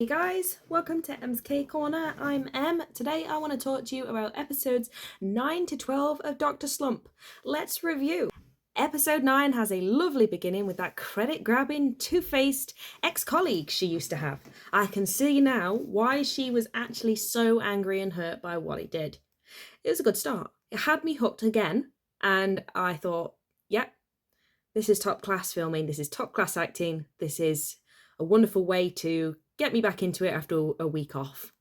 Hey guys, welcome to Em's K Corner. I'm Em. Today I want to talk to you about episodes 9 to 12 of Dr. Slump. Let's review. Episode 9 has a lovely beginning with that credit-grabbing, two-faced ex-colleague she used to have. I can see now why she was actually so angry and hurt by what he did. It was a good start. It had me hooked again, and I thought, yep, this is top-class filming, this is top-class acting, this is a wonderful way to get me back into it after a week off.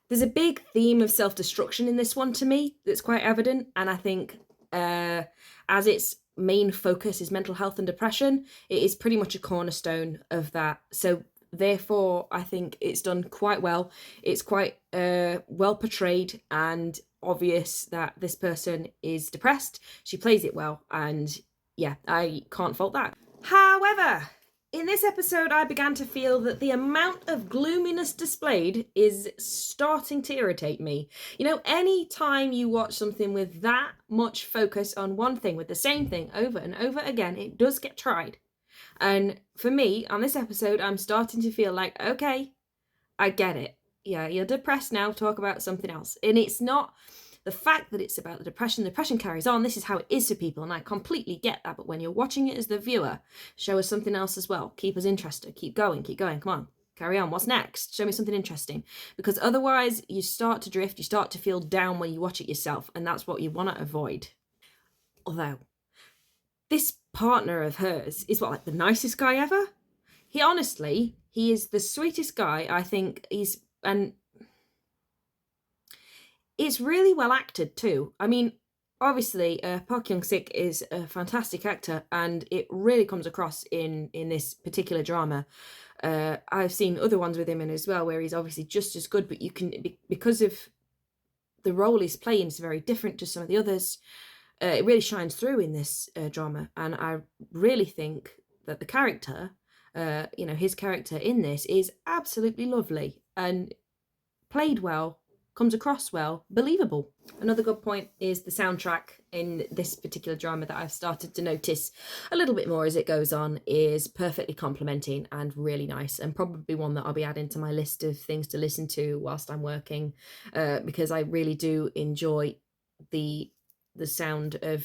There's a big theme of self-destruction in this one to me that's quite evident, and I think as its main focus is mental health and depression, it is pretty much a cornerstone of that. So therefore, I think it's done quite well. It's quite well portrayed and obvious that this person is depressed. She plays it well, and yeah, I can't fault that. However, in this episode, I began to feel that the amount of gloominess displayed is starting to irritate me. You know, any time you watch something with that much focus on one thing, with the same thing over and over again, it does get tried. And for me, on this episode, I'm starting to feel like, okay, I get it. Yeah, you're depressed now, talk about something else. And it's not the fact that it's about the depression carries on. This is how it is for people, and I completely get that. But when you're watching it as the viewer, show us something else as well. Keep us interested. Keep going. Come on, carry on. What's next? Show me something interesting. Because otherwise, you start to drift. You start to feel down when you watch it yourself, and that's what you want to avoid. Although, this partner of hers is like the nicest guy ever. He is the sweetest guy. I think and it's really well acted too. I mean, obviously, Park Young-sik is a fantastic actor, and it really comes across in this particular drama. I've seen other ones with him in as well, where he's obviously just as good, but you can, because of the role he's playing is very different to some of the others, it really shines through in this drama. And I really think that the character, his character in this is absolutely lovely and played well, comes across well, believable. Another good point is the soundtrack in this particular drama that I've started to notice a little bit more as it goes on is perfectly complimenting and really nice, and probably one that I'll be adding to my list of things to listen to whilst I'm working, because I really do enjoy the sound of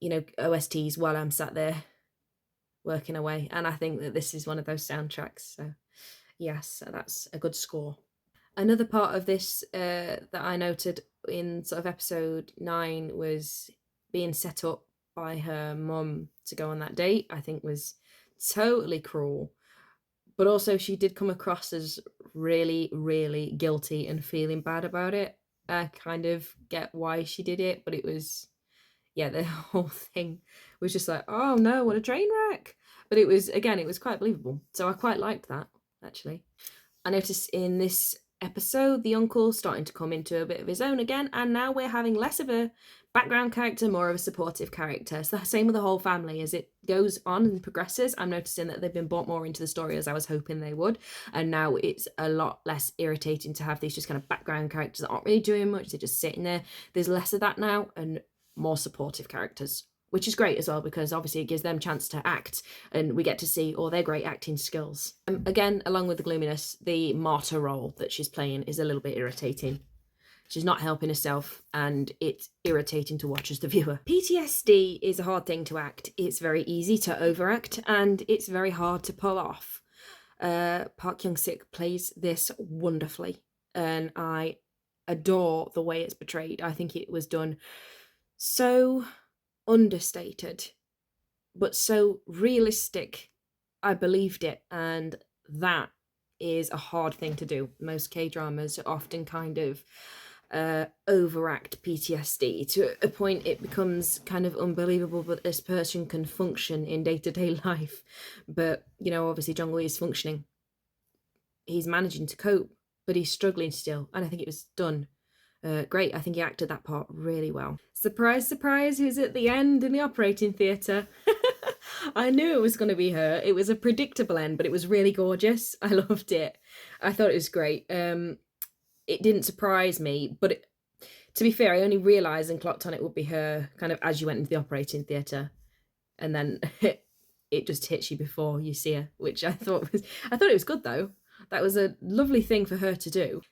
OSTs while I'm sat there working away, and I think that this is one of those soundtracks. So yes, that's a good score. Another part of this that I noted in sort of episode 9 was being set up by her mum to go on that date. I think was totally cruel. But also she did come across as really, really guilty and feeling bad about it. I kind of get why she did it, but it was, yeah, the whole thing was just like, oh no, what a train wreck. But it was quite believable. So I quite liked that, actually. I noticed in this episode the uncle starting to come into a bit of his own again, and now we're having less of a background character, more of a supportive character. So the same with the whole family as it goes on and progresses. I'm noticing that they've been brought more into the story as I was hoping they would, and now it's a lot less irritating to have these just kind of background characters that aren't really doing much, they're just sitting there. There's less of that now and more supportive characters, which is great as well, because obviously it gives them a chance to act and we get to see all their great acting skills. Again, along with the gloominess, the martyr role that she's playing is a little bit irritating. She's not helping herself, and it's irritating to watch as the viewer. PTSD is a hard thing to act. It's very easy to overact, and it's very hard to pull off. Park Young-sik plays this wonderfully, and I adore the way it's portrayed. I think it was done so understated, but so realistic. I believed it, and that is a hard thing to do. Most K-dramas often kind of overact PTSD to a point it becomes kind of unbelievable that this person can function in day-to-day life. But, obviously Jung is functioning. He's managing to cope, but he's struggling still, and I think it was done great. I think he acted that part really well. Surprise, surprise, who's at the end in the operating theatre? I knew it was going to be her. It was a predictable end, but it was really gorgeous. I loved it. I thought it was great. It didn't surprise me, but to be fair, I only realised and clocked on it would be her kind of as you went into the operating theatre, and then it just hits you before you see her, which I thought it was good though. That was a lovely thing for her to do.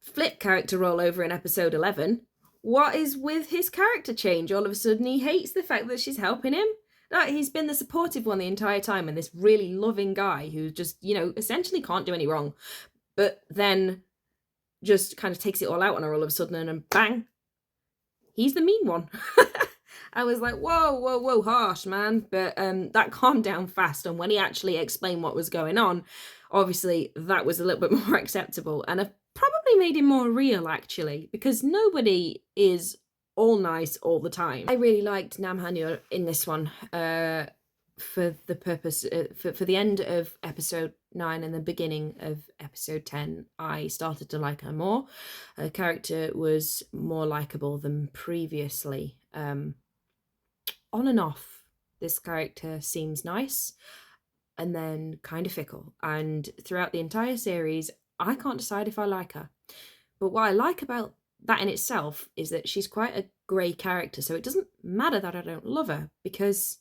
Flip character role over in episode 11. What is with his character change? All of a sudden he hates the fact that she's helping him. Like, he's been the supportive one the entire time, and this really loving guy who just, essentially can't do any wrong, but then just kind of takes it all out on her all of a sudden, and then bang, he's the mean one. I was like, whoa, whoa, whoa, harsh, man. But that calmed down fast. And when he actually explained what was going on, obviously that was a little bit more acceptable. And I've probably made him more real, actually, because nobody is all nice all the time. I really liked Nam Hanyul in this one for the purpose, for the end of episode 9 and the beginning of episode 10. I started to like her more. Her character was more likable than previously. On and off, this character seems nice and then kind of fickle. And throughout the entire series, I can't decide if I like her. But what I like about that in itself is that she's quite a grey character. So it doesn't matter that I don't love her, because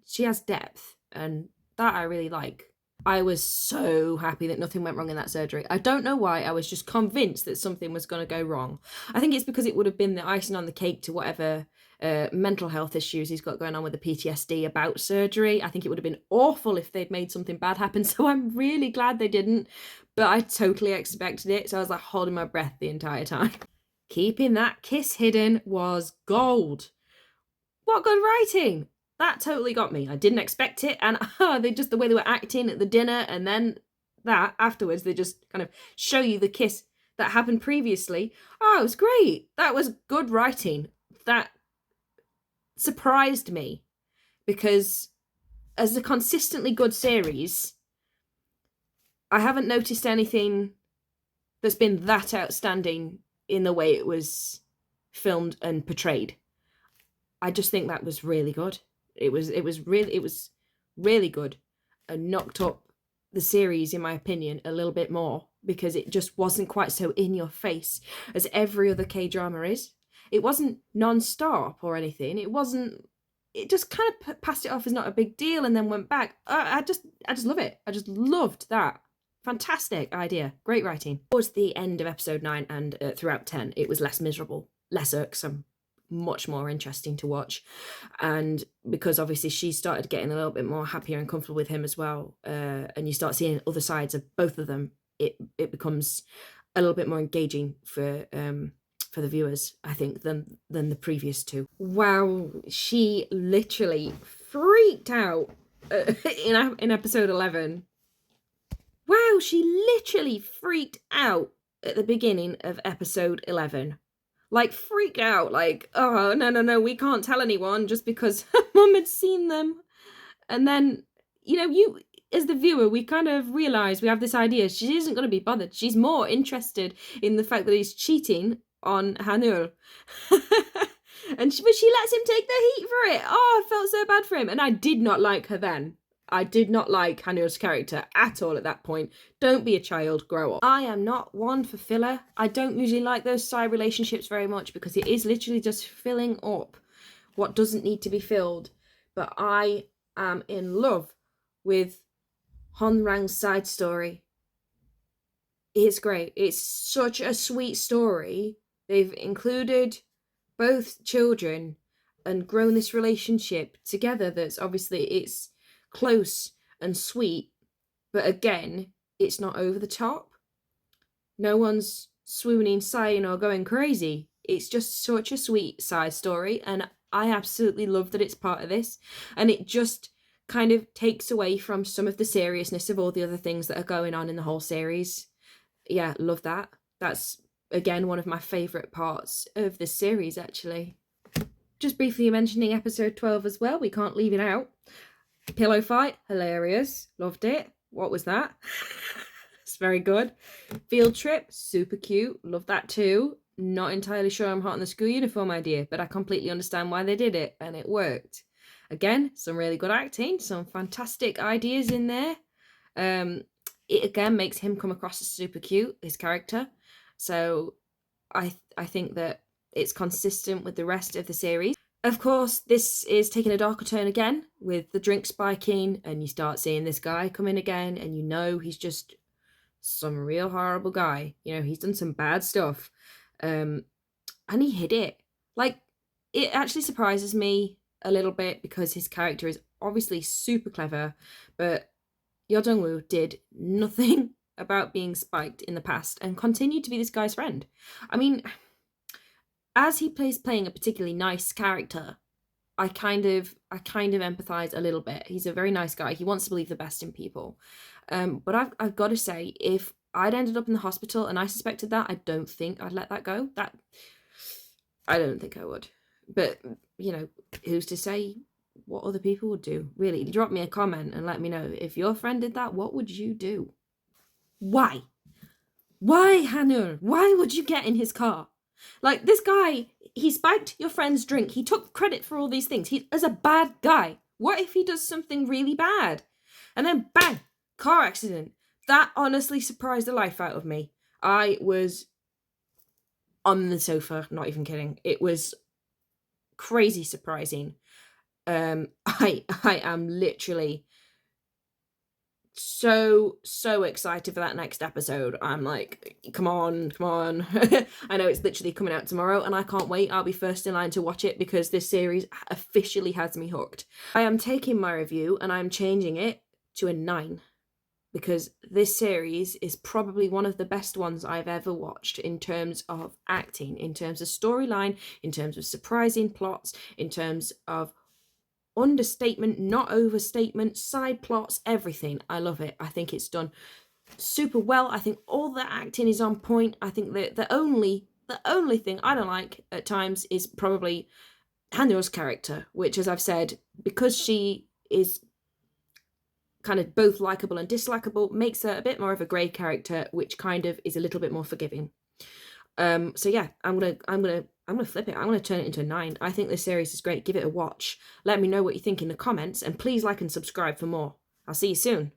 she has depth, and that I really like. I was so happy that nothing went wrong in that surgery. I don't know why. I was just convinced that something was going to go wrong. I think it's because it would have been the icing on the cake to whatever mental health issues he's got going on with the PTSD about surgery. I think it would have been awful if they'd made something bad happen. So I'm really glad they didn't. But I totally expected it. So I was like holding my breath the entire time. Keeping that kiss hidden was gold. What good writing! That totally got me. I didn't expect it, and the way they were acting at the dinner, and then that afterwards, they just kind of show you the kiss that happened previously. Oh, it was great. That was good writing. That surprised me, because as a consistently good series, I haven't noticed anything that's been that outstanding in the way it was filmed and portrayed. I just think that was really good. It was really good, and knocked up the series, in my opinion, a little bit more, because it just wasn't quite so in your face as every other K-drama is. It wasn't non-stop or anything. It just kind of passed it off as not a big deal and then went back. I just love it. I just loved that. Fantastic idea. Great writing. Towards the end of episode 9 and throughout 10, it was less miserable, less irksome, much more interesting to watch. And because obviously she started getting a little bit more happier and comfortable with him as well, and you start seeing other sides of both of them, it becomes a little bit more engaging for the viewers, I think, than the previous two. Wow, she literally freaked out in episode 11. Wow, she literally freaked out at the beginning of episode 11. Like, freaked out, like, oh, no, we can't tell anyone just because her mum had seen them. And then, you, as the viewer, we kind of realise we have this idea she isn't going to be bothered. She's more interested in the fact that he's cheating on Hanul. But she lets him take the heat for it. Oh, I felt so bad for him. And I did not like her then. I did not like Hanul's character at all at that point. Don't be a child, grow up. I am not one for filler. I don't usually like those side relationships very much, because it is literally just filling up what doesn't need to be filled. But I am in love with Honrang's side story. It's great. It's such a sweet story. They've included both children and grown this relationship together that's obviously it's close and sweet, but again, it's not over the top. No one's swooning, sighing, or going crazy. It's just such a sweet side story, and I absolutely love that it's part of this, and it just kind of takes away from some of the seriousness of all the other things that are going on in the whole series. Yeah, love that. That's, again, one of my favourite parts of this series, actually. Just briefly mentioning episode 12 as well, we can't leave it out. Pillow fight, hilarious, loved it. What was that? It's very good. Field trip, super cute, love that too. Not entirely sure I'm hot on the school uniform idea, but I completely understand why they did it, and it worked. Again, some really good acting, some fantastic ideas in there. It again makes him come across as super cute, his character. So I think that it's consistent with the rest of the series. Of course, this is taking a darker turn again with the drink spiking, and you start seeing this guy come in again, and he's just some real horrible guy. You know, he's done some bad stuff. And he hid it. Like, it actually surprises me a little bit because his character is obviously super clever, but Yo Jong-woo did nothing about being spiked in the past and continued to be this guy's friend. I mean, as he plays playing a particularly nice character, I kind of empathize a little bit. He's a very nice guy. He wants to believe the best in people. But I've got to say, if I'd ended up in the hospital and I suspected that, I don't think I'd let that go. I don't think I would. But, you know, who's to say what other people would do? Really, drop me a comment and let me know. If your friend did that, what would you do? Why? Why, Hanur? Why would you get in his car? Like, this guy, he spiked your friend's drink. He took credit for all these things. He is a bad guy. What if he does something really bad? And then, bang, car accident. That honestly surprised the life out of me. I was on the sofa, not even kidding. It was crazy surprising. I am literally so excited for that next episode. I'm like, come on. I know it's literally coming out tomorrow and I can't wait. I'll be first in line to watch it because this series officially has me hooked. I am taking my review and I'm changing it to a 9 because this series is probably one of the best ones I've ever watched in terms of acting, in terms of storyline, in terms of surprising plots, in terms of understatement, not overstatement, side plots, everything. I love it. I think it's done super well. I think all the acting is on point. I think that the only thing I don't like at times is probably Hanyo's character, which, as I've said, because she is kind of both likable and dislikable, makes her a bit more of a grey character, which kind of is a little bit more forgiving. So yeah, I'm gonna flip it. I'm gonna turn it into a 9. I think this series is great. Give it a watch. Let me know what you think in the comments, and please like and subscribe for more. I'll see you soon.